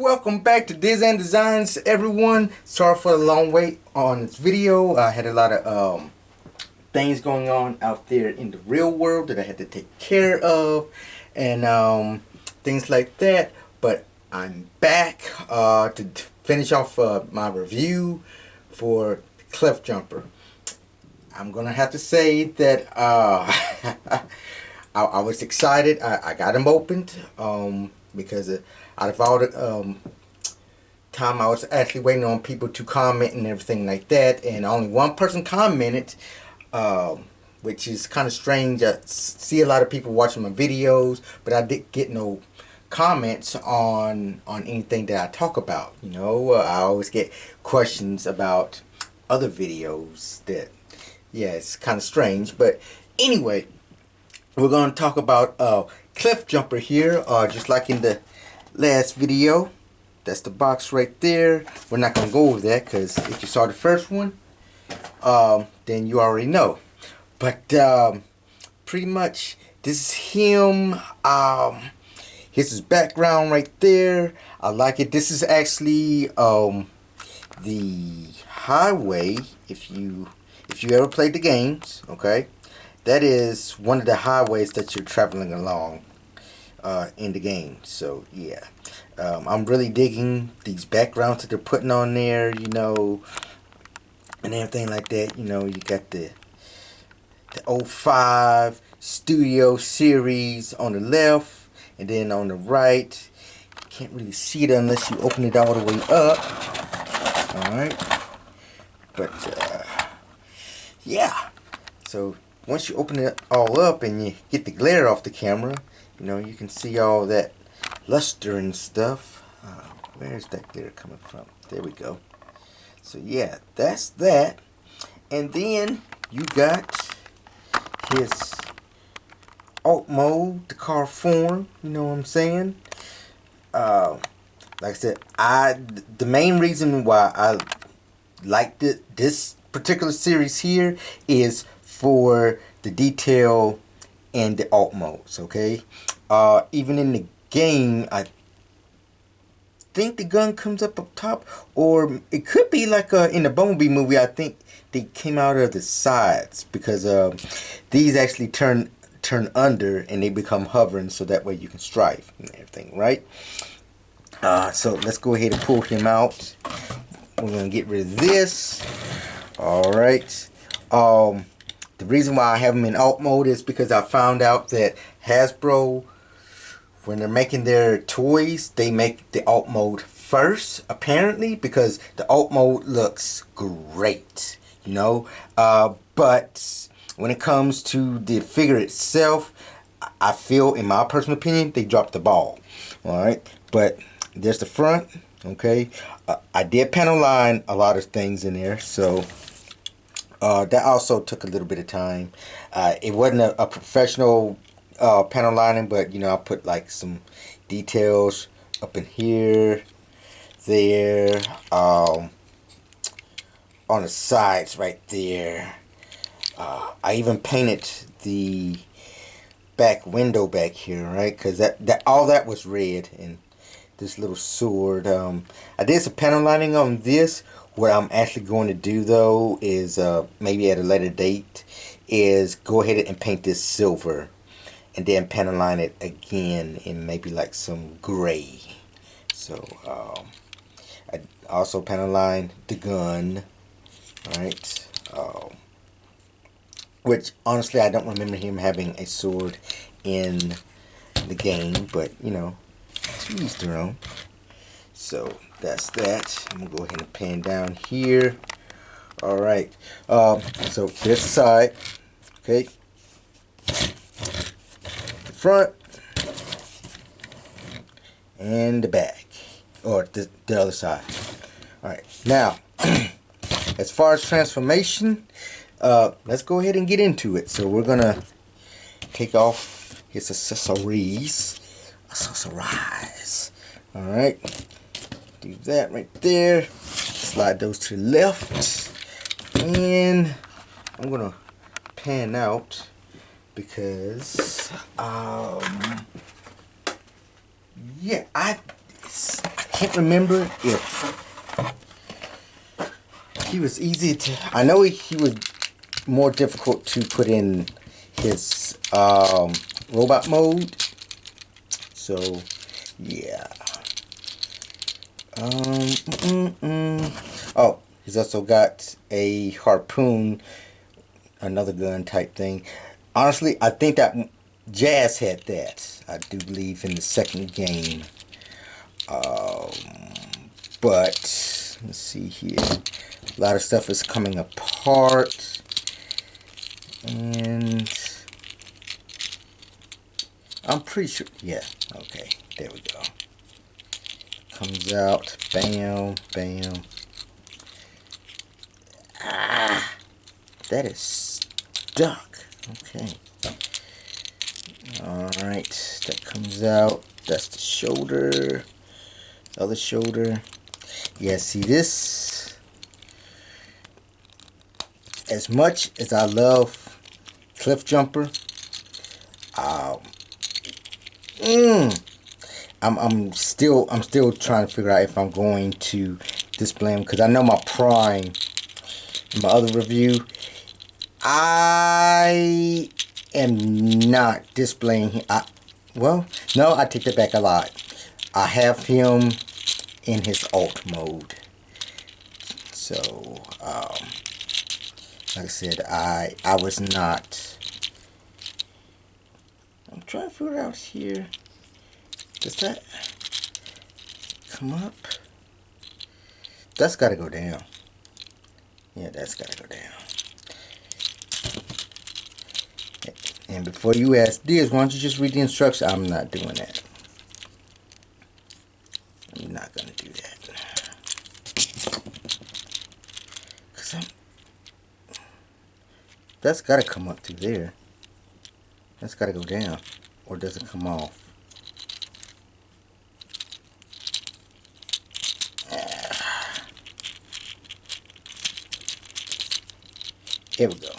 Welcome back to Design Designs, everyone. Sorry for the long wait on this video. I had a lot of things going on out there in the real world that I had to take care of, and things like that. But I'm back to finish off my review for Cliff Jumper. I'm gonna have to say that I was excited. I got them opened because out of all the time I was actually waiting on people to comment and everything like that, and only one person commented, which is kind of strange. I see a lot of people watching my videos, but I didn't get no comments on anything that I talk about. You know, I always get questions about other videos that, yeah, it's kind of strange. But anyway, we're going to talk about Cliff Jumper here, just like in the last video. That's the box right there. We're not going to go over that because if you saw the first one, then you already know. But pretty much this is him. Here's his background right there. I like it. This is actually the highway. If you ever played the games, okay, that is one of the highways that you're traveling along in the game. So yeah, I'm really digging these backgrounds that they're putting on there, you know, and everything like that. You know, you got the '05 Studio Series on the left, and then on the right, you can't really see it unless you open it all the way up. Alright, but yeah, so once you open it all up and you get the glare off the camera, you know, you can see all that luster and stuff. Where's that glare coming from? There we go. So yeah, that's that. And then you got his alt mode, the car form, you know what I'm saying? Like I said, the main reason why I liked this particular series here is for the detail and the alt modes, okay? Even in the game, I think the gun comes up top, or it could be like in the Bumblebee movie. I think they came out of the sides because these actually turn under and they become hovering, so that way you can strife and everything, right? So let's go ahead and pull him out. We're gonna get rid of this. All right. The reason why I have them in alt mode is because I found out that Hasbro, when they're making their toys, they make the alt mode first, apparently, because the alt mode looks great, you know. But when it comes to the figure itself, I feel, in my personal opinion, they dropped the ball. All right, but there's the front. Okay, I did panel line a lot of things in there, so that also took a little bit of time. It wasn't a professional panel lining, but you know, I put like some details up in here, there, on the sides right there. I even painted the back window back here, right? Because that all that was red, and this little sword. I did some panel lining on this. What I'm actually going to do though is maybe at a later date is go ahead and paint this silver, and then panel line it again in maybe like some gray. So I also panel line the gun, right? Which honestly I don't remember him having a sword in the game, but you know, to each their own. So that's that. I'm gonna go ahead and pan down here. All right. So this side, okay. The front and the back, or the other side. All right. Now, as far as transformation, let's go ahead and get into it. So we're gonna take off his accessories. All right. Do that right there. Slide those to the left, and I'm gonna pan out because yeah, I can't remember if he was easy to... I know he was more difficult to put in his robot mode. So, yeah. Oh, he's also got a harpoon, another gun type thing. Honestly, I think that Jazz had that. I do believe in the second game. But let's see here. A lot of stuff is coming apart, and I'm pretty sure. Yeah. Okay. There we go. Comes out. Bam. Bam. Ah, that is stuck. Okay. Alright, that comes out. That's the shoulder. Other shoulder. Yeah, see this. As much as I love Cliff Jumper, I'm still trying to figure out if I'm going to display him, because I know my Prime, my other review, I am not displaying him. Well, no, I take that back a lot. I have him in his alt mode. So, like I said, I was not. I'm trying to figure out here. Does that come up? That's got to go down. Yeah, that's got to go down. And before you ask this, why don't you just read the instructions? I'm not doing that. I'm not going to do that. That's got to come up through there. That's got to go down. Or does it come off? Here we go.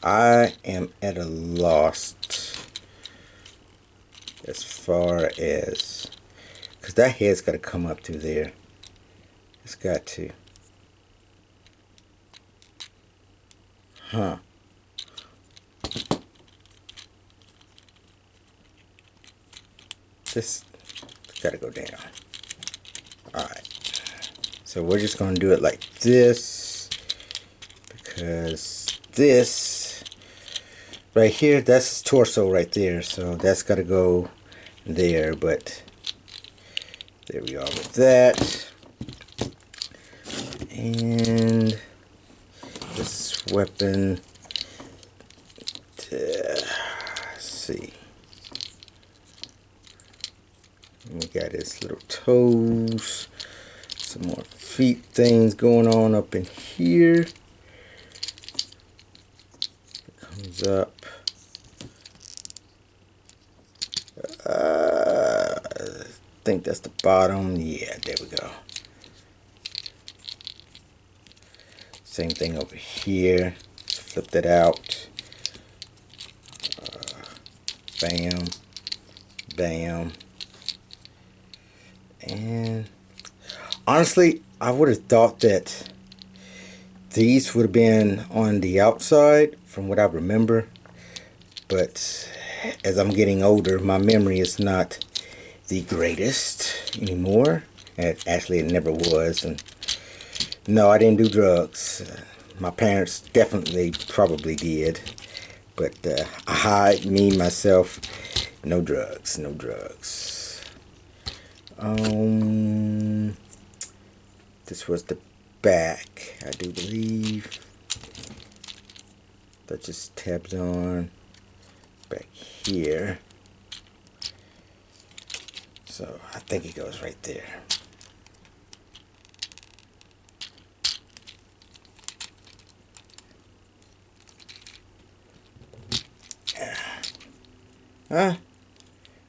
I am at a loss as far as, because that head's got to come up through there. It's got to. Huh. This got to go down. Alright. So we're just going to do it like this, because this right here, that's his torso right there. So that's got to go there, but there we are with that. And this weapon, let's see. We got his little toes, some more feet things going on up in here. It comes up. I think that's the bottom. Yeah, there we go. Same thing over here. Flip that out. Bam. Bam. And honestly, I would have thought that these would have been on the outside from what I remember. But as I'm getting older, my memory is not the greatest anymore. Actually, it never was. And no, I didn't do drugs. My parents definitely probably did. But me, myself, no drugs, no drugs. This was the back, I do believe. That just tabs on back here. So I think it goes right there. Huh?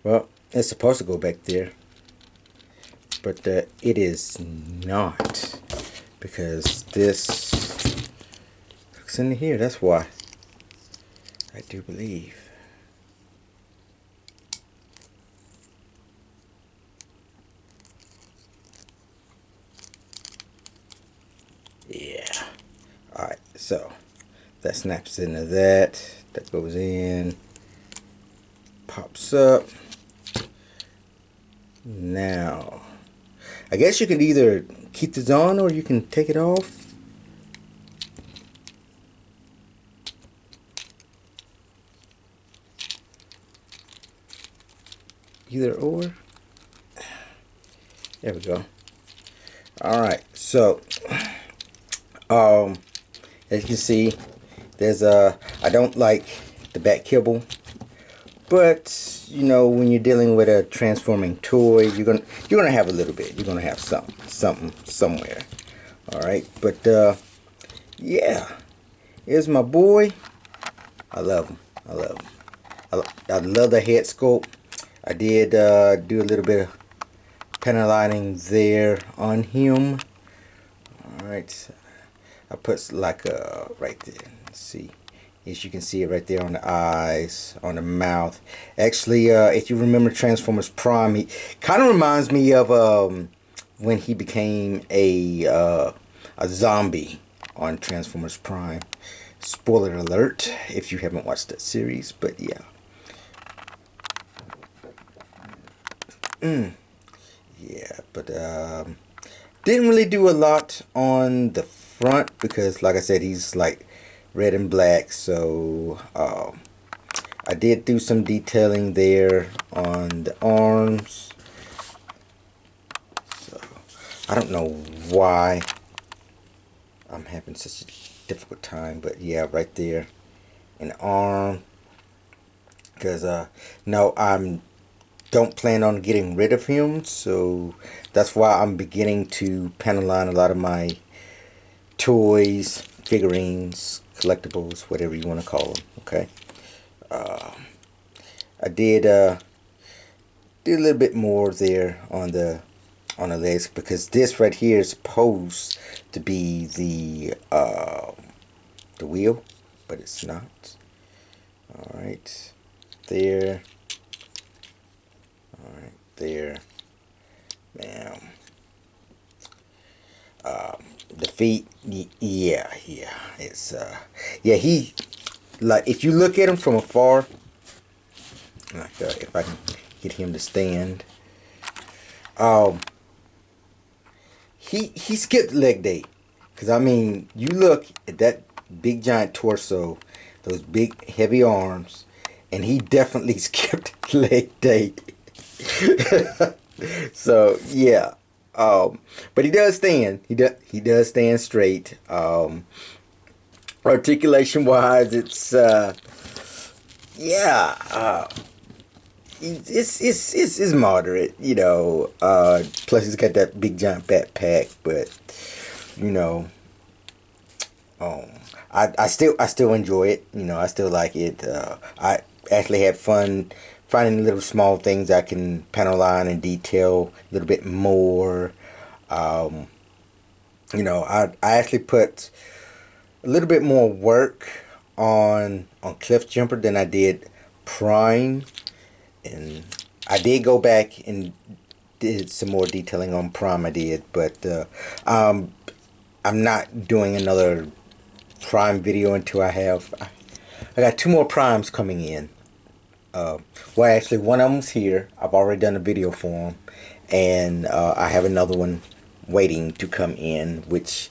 Well, It's supposed to go back there, but it is not, because this hooks in here. That's why, I do believe. Yeah. Alright, so that snaps into that. That goes in. Pops up. Now, I guess you can either keep this on or you can take it off. Either or. There we go. Alright, so as you can see, there's I don't like the back kibble, but you know, when you're dealing with a transforming toy, you're gonna have a little bit. You're gonna have something somewhere. All right, but yeah, here's my boy. I love him. I love him. I love the head sculpt. I did do a little bit of panel lining there on him. All right, I put like right there. Let's see. As you can see it right there on the eyes, on the mouth. Actually, if you remember Transformers Prime, he kind of reminds me of when he became a zombie on Transformers Prime. Spoiler alert if you haven't watched that series, but yeah. Yeah, but didn't really do a lot on the front because, like I said, he's like red and black, so I did do some detailing there on the arms. So I don't know why I'm having such a difficult time, but yeah, right there in the arm, because no, I'm don't plan on getting rid of him, so that's why I'm beginning to panel line a lot of my toys, figurines, collectibles, whatever you want to call them. Okay, I did a little bit more there on the legs, because this right here is supposed to be the wheel, but it's not. All right, there. All right, there. Bam. The feet, yeah, it's yeah, he, like, if you look at him from afar, like if I can get him to stand, he skipped leg day, because I mean, you look at that big giant torso, those big heavy arms, and he definitely skipped leg day. So yeah, but he does stand. He does stand straight. Articulation wise, it's yeah, it's moderate, you know. Plus he's got that big giant backpack, but you know, I still enjoy it. You know, I still like it. I actually had fun finding little small things I can panel line and detail a little bit more. You know, I actually put a little bit more work on Cliff Jumper than I did Prime, and I did go back and did some more detailing on Prime. I did, but I'm not doing another Prime video until I got 2 more Primes coming in. Well, actually, one of them's here. I've already done a video for him, and I have another one waiting to come in, which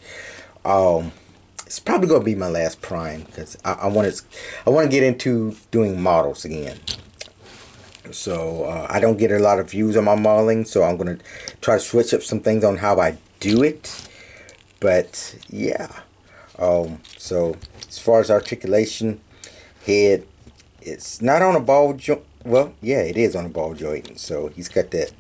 it's probably gonna be my last Prime, because I want to get into doing models again. So I don't get a lot of views on my modeling, so I'm gonna try to switch up some things on how I do it. But yeah, so as far as articulation, head, it's not on a ball joint. Well, yeah, it is on a ball joint. So he's got that.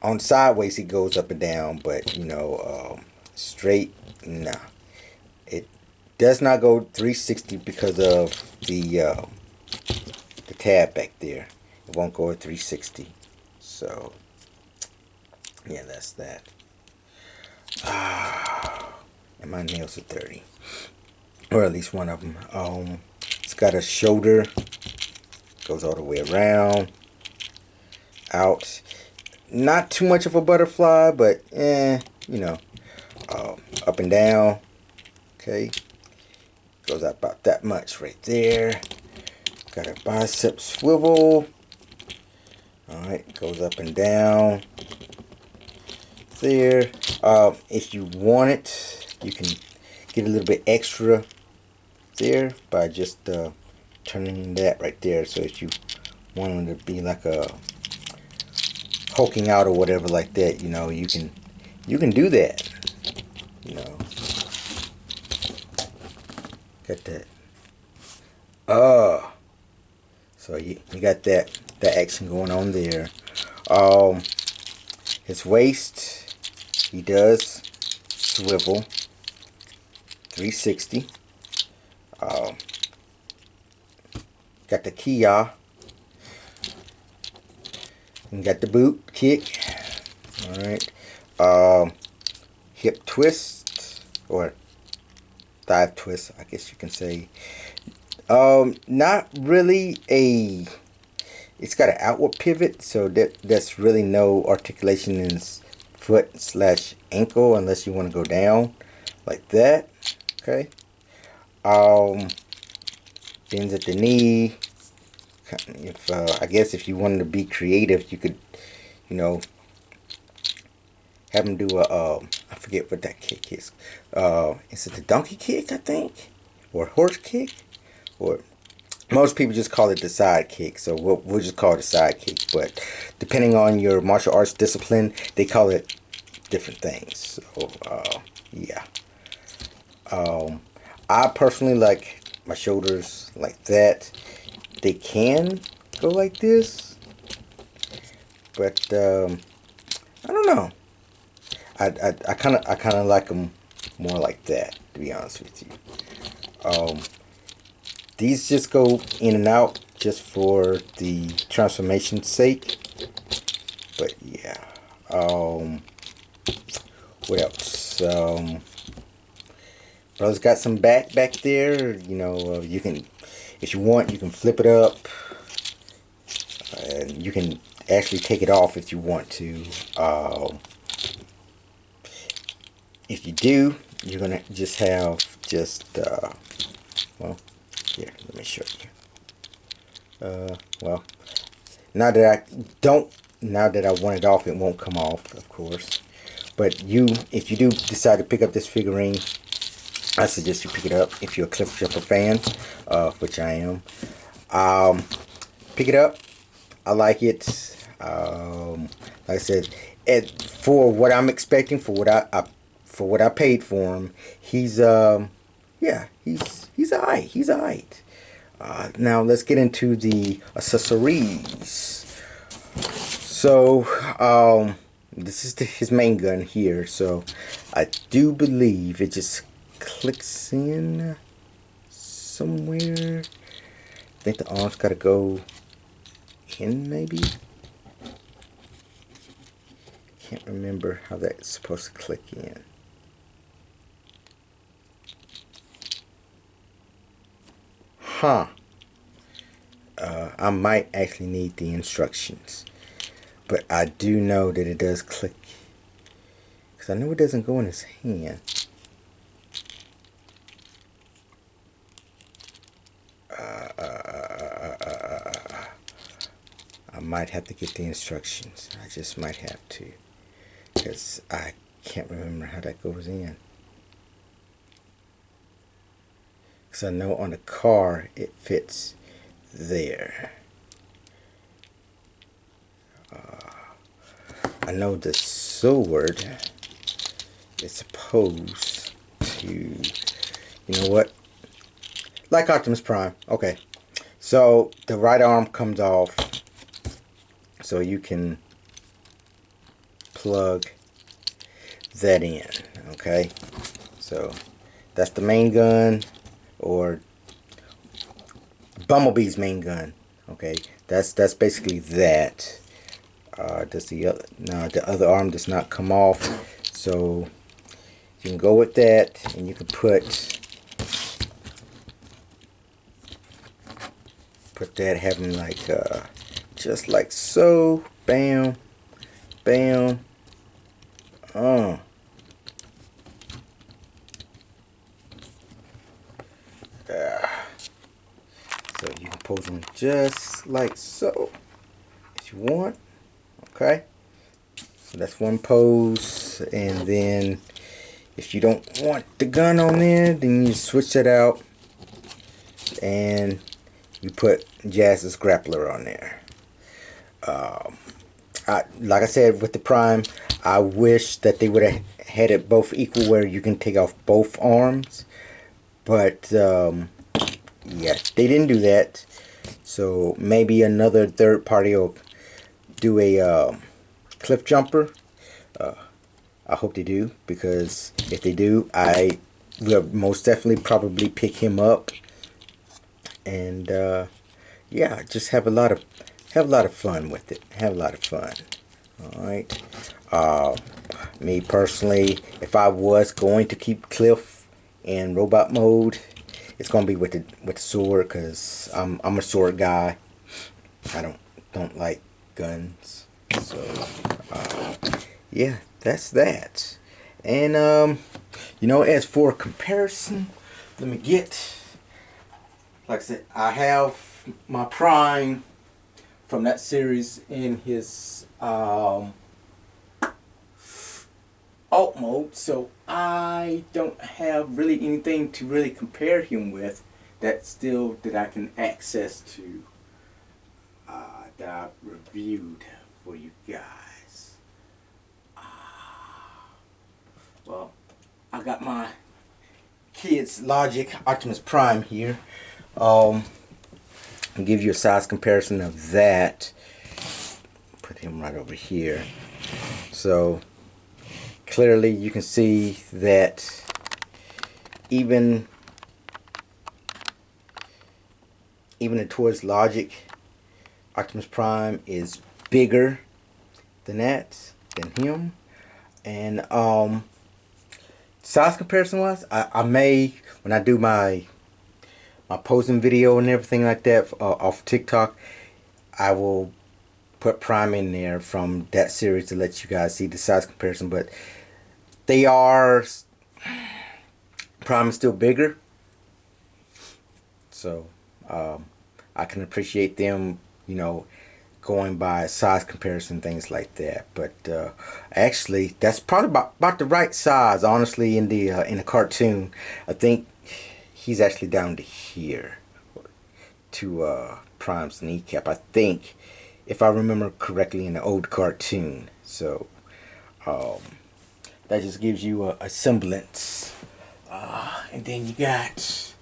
On sideways, he goes up and down, but you know, straight, nah. It does not go 360 because of the tab back there. It won't go at 360. So yeah, that's that. And my nails are 30, or at least one of them. It's got a shoulder, goes all the way around, out. Not too much of a butterfly, but you know, up and down. Okay, goes up about that much right there. Got a bicep swivel. Alright, goes up and down there. If you want it, you can get a little bit extra there by just turning that right there. So if you want it to be like a poking out or whatever like that, you know, you can do that. You know, got that. So you got that action going on there. His waist, he does swivel 360. Got the Kia. And got the boot kick. Alright. Hip twist, or thigh twist, I guess you can say. Not really a, it's got an outward pivot, so that's really no articulation in his foot / ankle unless you want to go down like that. Okay. Bends at the knee. If I guess if you wanted to be creative, you could, you know, have him do a I forget what that kick is. Is it the donkey kick, I think, or horse kick? Or most people just call it the side kick, so we'll just call it a side kick. But depending on your martial arts discipline, they call it different things. So yeah. I personally like my shoulders like that. They can go like this, but I don't know. I kind of like them more like that, to be honest with you. These just go in and out just for the transformation's sake. But yeah. What else? Brother's got some back there. You know, you can, if you want, you can flip it up. And you can actually take it off if you want to. If you do, you're gonna just have well, here, let me show you. Well, now that I want it off, it won't come off, of course. But if you do decide to pick up this figurine, I suggest you pick it up if you're a Cliff Jumper fan, which I am. Pick it up. I like it. Like I said, for what I'm expecting, for what I paid for him, he's yeah, he's alright. He's alright. Now let's get into the accessories. So this is his main gun here. So I do believe it just clicks in somewhere. I think the arm's gotta go in, maybe. Can't remember how that's supposed to click in. Huh. I might actually need the instructions, but I do know that it does click, because I know it doesn't go in his hand. I might have to get the instructions. I just might have to, because I can't remember how that goes in. Because I know on the car it fits there. I know the sword is supposed to, you know what? Like Optimus Prime. Okay. So the right arm comes off, so you can plug that in. Okay. So that's the main gun, or Bumblebee's main gun. Okay. that's basically that. Does the other, no, the other arm does not come off, so you can go with that, and you can put that having like just like so, bam, bam, so you can pose them just like so if you want. Okay, so that's one pose, and then if you don't want the gun on there, then you switch it out and you put Jazz's grappler on there. Like I said with the Prime, I wish that they would have had it both equal where you can take off both arms, but yeah, they didn't do that. So maybe another third party will do a cliff jumper. I hope they do, because if they do, I will most definitely probably pick him up, and yeah, just have a lot of fun with it. Have a lot of fun. All right. Me personally, if I was going to keep Cliff in robot mode, it's gonna be with the sword, because I'm a sword guy. I don't like guns. So yeah, that's that. And you know, as for comparison, let me get, like I said, I have my Prime from that series in his alt mode, so I don't have really anything to really compare him with that I can access to, that I've reviewed for you guys. Well, I got my kids Logic Optimus Prime here. I'll give you a size comparison of that. Put him right over here. So clearly you can see that even the Toys Logic Optimus Prime is bigger than him. And size comparison wise, I may, when I do my posing video and everything like that off TikTok, I will put Prime in there from that series to let you guys see the size comparison. But they are, Prime is still bigger, so I can appreciate them, you know, going by size comparison, things like that. But actually, that's probably about the right size, honestly. In the cartoon, I think he's actually down to here, to Prime's kneecap, I think, if I remember correctly, in the old cartoon. So that just gives you a semblance. And then you got,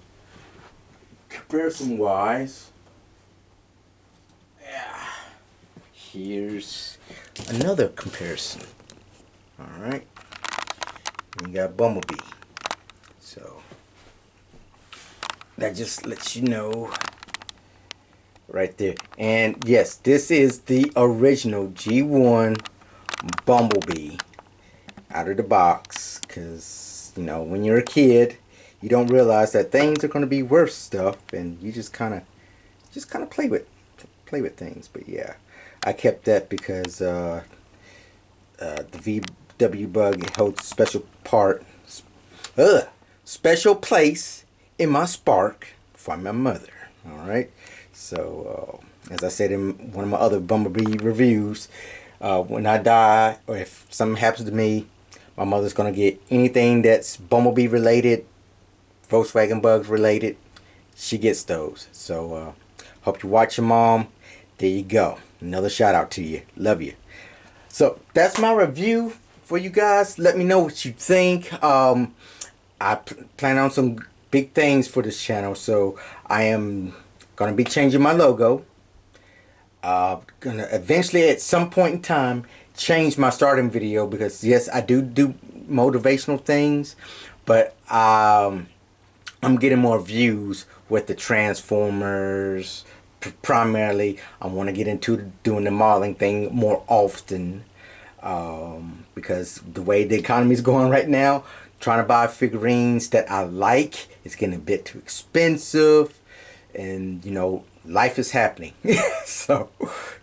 comparison wise, yeah, here's another comparison. Alright, you got Bumblebee. So that just lets you know right there. And yes, this is the original G1 Bumblebee out of the box, because you know, when you're a kid, you don't realize that things are going to be worth stuff, and you just kind of play with things. But yeah, I kept that because the VW Bug holds special place in my Spark for my mother. Alright, so as I said in one of my other Bumblebee reviews, when I die, or if something happens to me, my mother's gonna get anything that's Bumblebee related, Volkswagen Bugs related. She gets those. So hope you watch your mom. There you go, another shout out to you. Love you. So that's my review for you guys. Let me know what you think. I plan on some big things for this channel, so I am gonna be changing my logo. Gonna eventually, at some point in time, change my starting video, because yes, I do motivational things, but I'm getting more views with the Transformers, primarily I want to get into doing the modeling thing more often, because the way the economy is going right now, trying to buy figurines that I like is getting a bit too expensive, and you know, life is happening. So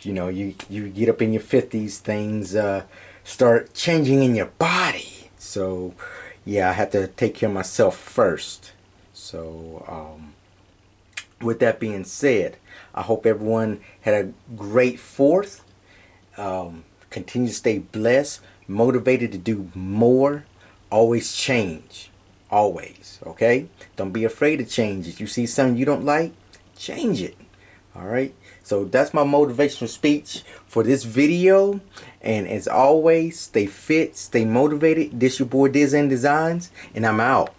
you know, you get up in your 50s, things start changing in your body. So yeah, I have to take care of myself first. So with that being said, I hope everyone had a great 4th. Continue to stay blessed, motivated to do more. Always change. Always. Okay? Don't be afraid to change it. You see something you don't like, change it. Alright? So that's my motivational speech for this video. And as always, stay fit, stay motivated. This your boy Diz and Designs, and I'm out.